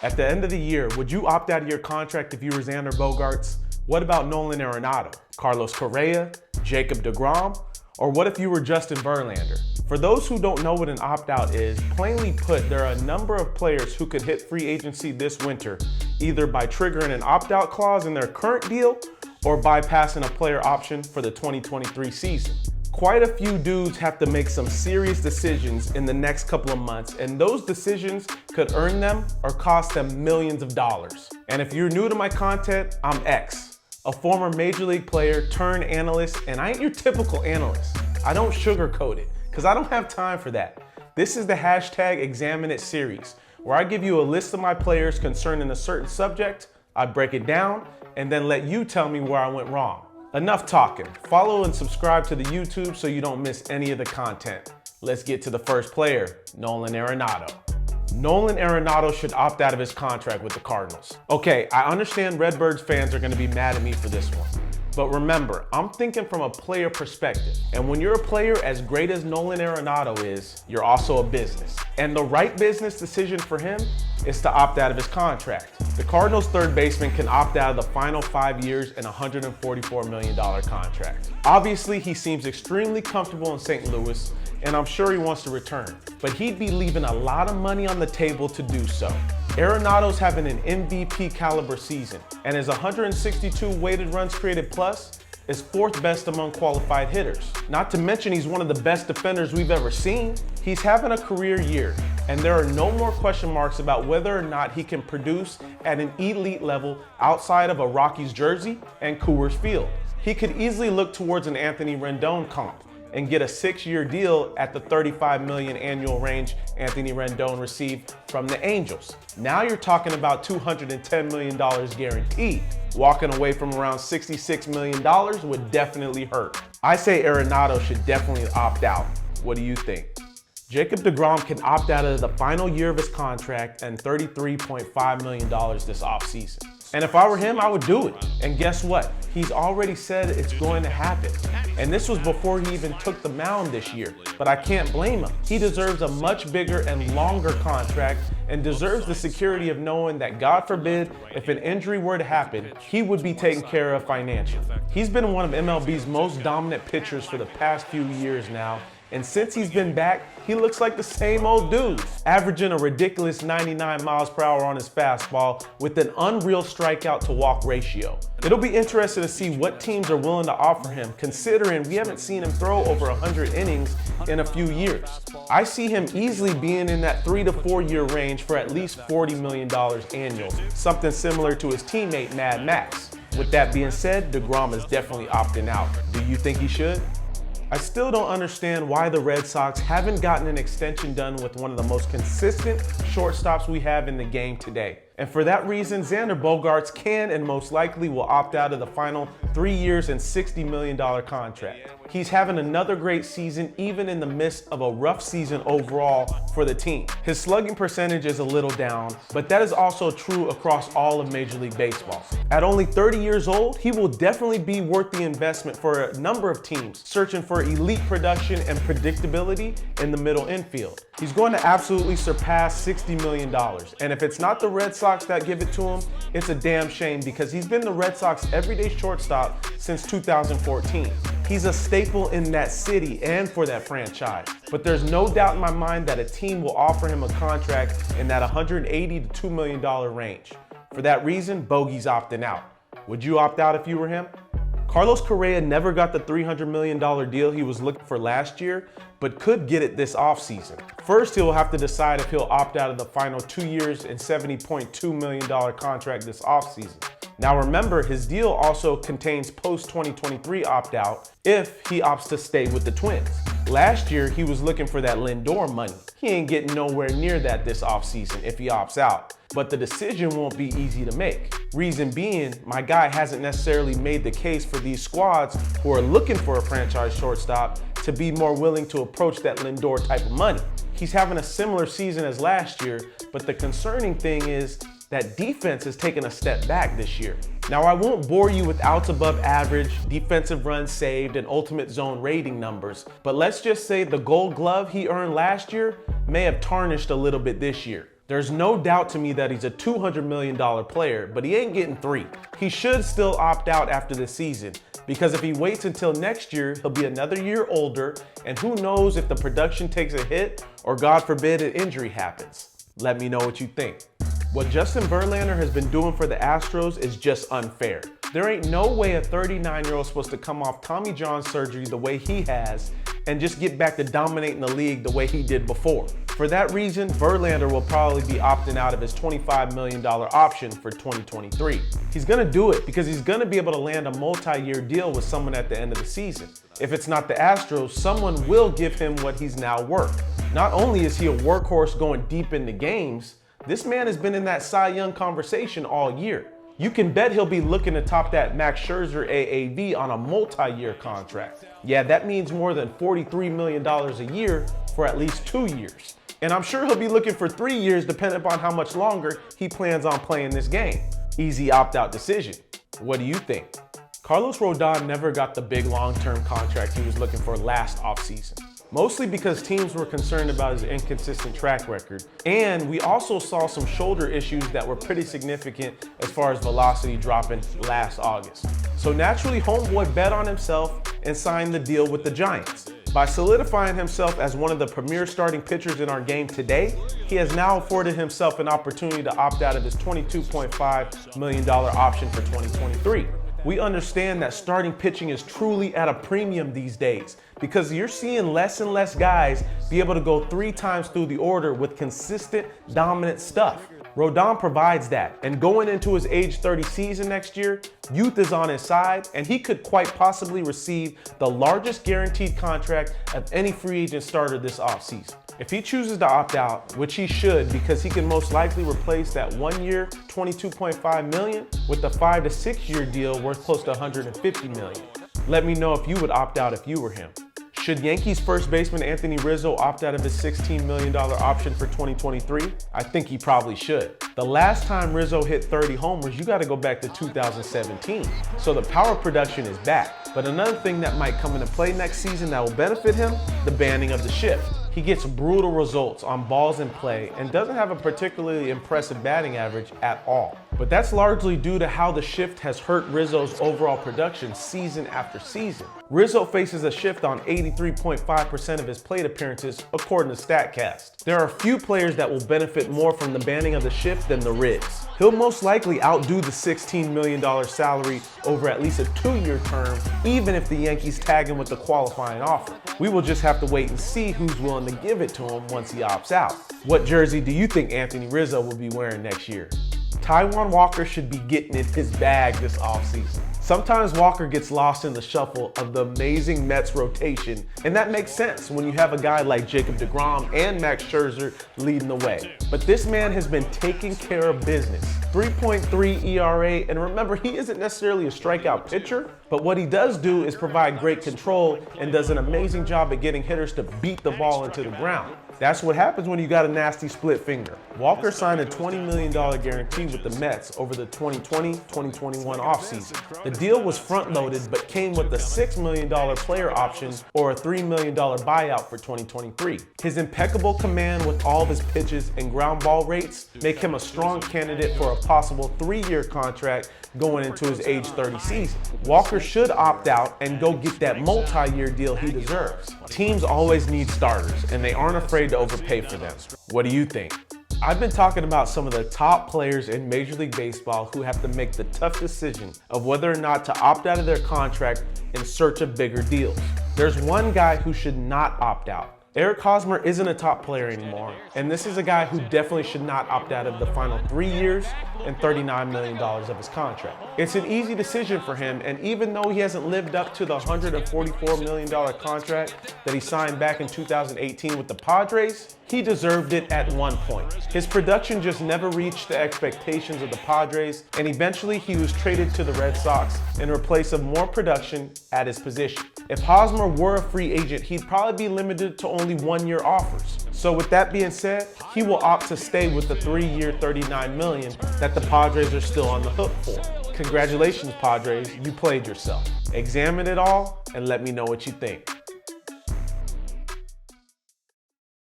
At the end of the year, would you opt out of your contract if you were Xander Bogaerts? What about Nolan Arenado, Carlos Correa, Jacob deGrom? Or what if you were Justin Verlander? For those who don't know what an opt-out is, plainly put, there are a number of players who could hit free agency this winter, either by triggering an opt-out clause in their current deal or bypassing a player option for the 2023 season. Quite a few dudes have to make some serious decisions in the next couple of months, and those decisions could earn them or cost them millions of dollars. And if you're new to my content, I'm X, a former major league player turned analyst, and I ain't your typical analyst. I don't sugarcoat it, because I don't have time for that. This is the #Examine It series, where I give you a list of my players concerning a certain subject, I break it down, and then let you tell me where I went wrong. Enough talking. Follow and subscribe to the YouTube so you don't miss any of the content. Let's get to the first player, Nolan Arenado. Nolan Arenado should opt out of his contract with the Cardinals. Okay, I understand Redbirds fans are going to be mad at me for this one. But remember, I'm thinking from a player perspective. And when you're a player as great as Nolan Arenado is, you're also a business. And the right business decision for him is to opt out of his contract. The Cardinals' third baseman can opt out of the final 5 years and $144 million contract. Obviously, he seems extremely comfortable in St. Louis, and I'm sure he wants to return. But he'd be leaving a lot of money on the table to do so. Arenado's having an MVP caliber season, and his 162 weighted runs created plus is fourth best among qualified hitters. Not to mention he's one of the best defenders we've ever seen. He's having a career year, and there are no more question marks about whether or not he can produce at an elite level outside of a Rockies jersey and Coors Field. He could easily look towards an Anthony Rendon comp and get a 6-year deal at the $35 million annual range Anthony Rendon received from the Angels. Now you're talking about $210 million guaranteed. Walking away from around $66 million would definitely hurt. I say Arenado should definitely opt out. What do you think? Jacob deGrom can opt out of the final year of his contract and $33.5 million this offseason. And if I were him, I would do it. And guess what? He's already said it's going to happen. And this was before he even took the mound this year. But I can't blame him. He deserves a much bigger and longer contract and deserves the security of knowing that, God forbid, if an injury were to happen, he would be taken care of financially. He's been one of MLB's most dominant pitchers for the past few years now. And since he's been back, he looks like the same old dude, averaging a ridiculous 99 miles per hour on his fastball with an unreal strikeout to walk ratio. It'll be interesting to see what teams are willing to offer him, considering we haven't seen him throw over 100 innings in a few years. I see him easily being in that 3 to 4 year range for at least $40 million annual, something similar to his teammate Mad Max. With that being said, deGrom is definitely opting out. Do you think he should? I still don't understand why the Red Sox haven't gotten an extension done with one of the most consistent shortstops we have in the game today. And for that reason, Xander Bogaerts can and most likely will opt out of the final 3 years and $60 million contract. He's having another great season even in the midst of a rough season overall for the team. His slugging percentage is a little down, but that is also true across all of Major League Baseball. At only 30 years old, he will definitely be worth the investment for a number of teams searching for elite production and predictability in the middle infield. He's going to absolutely surpass $60 million, and if it's not the Red Sox that give it to him, it's a damn shame because he's been the Red Sox everyday shortstop since 2014. He's a staple in that city and for that franchise. But there's no doubt in my mind that a team will offer him a contract in that $180 to $2 million range. For that reason, Bogey's opting out. Would you opt out if you were him? Carlos Correa never got the $300 million deal he was looking for last year, but could get it this offseason. First, he'll have to decide if he'll opt out of the final 2 years and $70.2 million contract this offseason. Now remember, his deal also contains post-2023 opt-out if he opts to stay with the Twins. Last year, he was looking for that Lindor money. He ain't getting nowhere near that this offseason if he opts out. But the decision won't be easy to make. Reason being, my guy hasn't necessarily made the case for these squads who are looking for a franchise shortstop to be more willing to approach that Lindor type of money. He's having a similar season as last year, but the concerning thing is that defense has taken a step back this year. Now, I won't bore you with outs above average, defensive runs saved, and ultimate zone rating numbers, but let's just say the Gold Glove he earned last year may have tarnished a little bit this year. There's no doubt to me that he's a $200 million player, but he ain't getting 3. He should still opt out after this season, because if he waits until next year, he'll be another year older, and who knows if the production takes a hit or, God forbid, an injury happens. Let me know what you think. What Justin Verlander has been doing for the Astros is just unfair. There ain't no way a 39-year-old is supposed to come off Tommy John surgery the way he has and just get back to dominating the league the way he did before. For that reason, Verlander will probably be opting out of his $25 million option for 2023. He's gonna do it because he's gonna be able to land a multi-year deal with someone at the end of the season. If it's not the Astros, someone will give him what he's now worth. Not only is he a workhorse going deep into games, this man has been in that Cy Young conversation all year. You can bet he'll be looking to top that Max Scherzer AAV on a multi-year contract. Yeah, that means more than $43 million a year for at least 2 years. And I'm sure he'll be looking for 3 years depending upon how much longer he plans on playing this game. Easy opt-out decision. What do you think? Carlos Rodon never got the big long-term contract he was looking for last offseason. Mostly because teams were concerned about his inconsistent track record. And we also saw some shoulder issues that were pretty significant as far as velocity dropping last August. So naturally, homeboy bet on himself and signed the deal with the Giants. By solidifying himself as one of the premier starting pitchers in our game today, he has now afforded himself an opportunity to opt out of his $22.5 million option for 2023. We understand that starting pitching is truly at a premium these days because you're seeing less and less guys be able to go 3 times through the order with consistent, dominant stuff. Rodon provides that, and going into his age 30 season next year, youth is on his side, and he could quite possibly receive the largest guaranteed contract of any free agent starter this offseason. If he chooses to opt out, which he should because he can most likely replace that 1 year, $22.5 million with a 5 to 6 year deal worth close to $150 million. Let me know if you would opt out if you were him. Should Yankees first baseman Anthony Rizzo opt out of his $16 million option for 2023? I think he probably should. The last time Rizzo hit 30 homers, you gotta go back to 2017. So the power production is back. But another thing that might come into play next season that will benefit him, the banning of the shift. He gets brutal results on balls in play and doesn't have a particularly impressive batting average at all. But that's largely due to how the shift has hurt Rizzo's overall production season after season. Rizzo faces a shift on 83.5% of his plate appearances, according to StatCast. There are few players that will benefit more from the banning of the shift than the Riz. He'll most likely outdo the $16 million salary over at least a 2-year term, even if the Yankees tag him with the qualifying offer. We will just have to wait and see who's willing to give it to him once he opts out. What jersey do you think Anthony Rizzo will be wearing next year? Taijuan Walker should be getting in his bag this offseason. Sometimes Walker gets lost in the shuffle of the amazing Mets rotation, and that makes sense when you have a guy like Jacob deGrom and Max Scherzer leading the way. But this man has been taking care of business. 3.3 ERA, and remember, he isn't necessarily a strikeout pitcher, but what he does do is provide great control and does an amazing job at getting hitters to beat the ball into the ground. That's what happens when you got a nasty split finger. Walker signed a $20 million guarantee with the Mets over the 2020-2021 offseason. The deal was front-loaded but came with a $6 million player option or a $3 million buyout for 2023. His impeccable command with all of his pitches and ground ball rates make him a strong candidate for a possible 3-year contract going into his age 30 season. Walker should opt out and go get that multi-year deal he deserves. Teams always need starters, and they aren't afraid to overpay for them. What do you think? I've been talking about some of the top players in Major League Baseball who have to make the tough decision of whether or not to opt out of their contract in search of bigger deals. There's one guy who should not opt out. Eric Hosmer isn't a top player anymore, and this is a guy who definitely should not opt out of the final 3 years and $39 million of his contract. It's an easy decision for him, and even though he hasn't lived up to the $144 million contract that he signed back in 2018 with the Padres, he deserved it at one point. His production just never reached the expectations of the Padres, and eventually he was traded to the Red Sox in replace of more production at his position. If Hosmer were a free agent, he'd probably be limited to only 1-year offers. So with that being said, he will opt to stay with the 3-year $39 million that the Padres are still on the hook for. Congratulations, Padres, you played yourself. Examine it all and let me know what you think.